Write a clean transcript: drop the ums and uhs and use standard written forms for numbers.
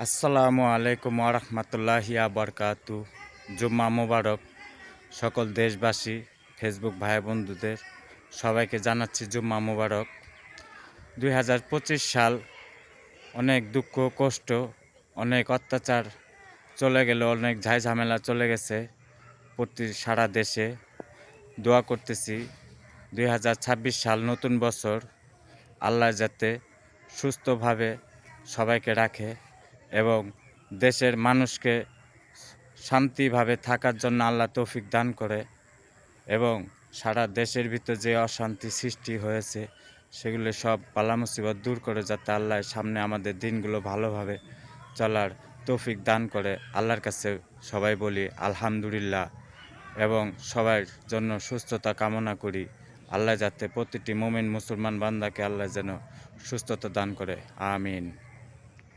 আসসালামু আলাইকুম ওরহমতুল্লাহি আবরকাতু। জুম্মা মোবারক সকল দেশবাসী, ফেসবুক ভাই বন্ধুদের সবাইকে জানাচ্ছি জুম্মা মোবারক। 2025 সাল অনেক দুঃখ কষ্ট, অনেক অত্যাচার চলে গেল, অনেক ঝামেলা চলে গেছে সারা দেশে। দোয়া করতেছি 2026 সাল নতুন বছর আল্লাহ যাতে সুস্থভাবে সবাইকে রাখে এবং দেশের মানুষকে শান্তিভাবে থাকার জন্য আল্লাহ তৌফিক দান করে এবং সারা দেশের ভিতর যে অশান্তি সৃষ্টি হয়েছে সেগুলো সব বালা মুসিবত দূর করে যাতে আল্লাহ সামনে আমাদের দিনগুলো ভালোভাবে চলার তৌফিক দান করে। আল্লাহর কাছে সবাই বলি আলহামদুলিল্লাহ এবং সবার জন্য সুস্থতা কামনা করি। আল্লাহ যাতে প্রতিটি মুমিন মুসলমান বান্দাকে আল্লাহ যেন সুস্থতা দান করে, আমিন।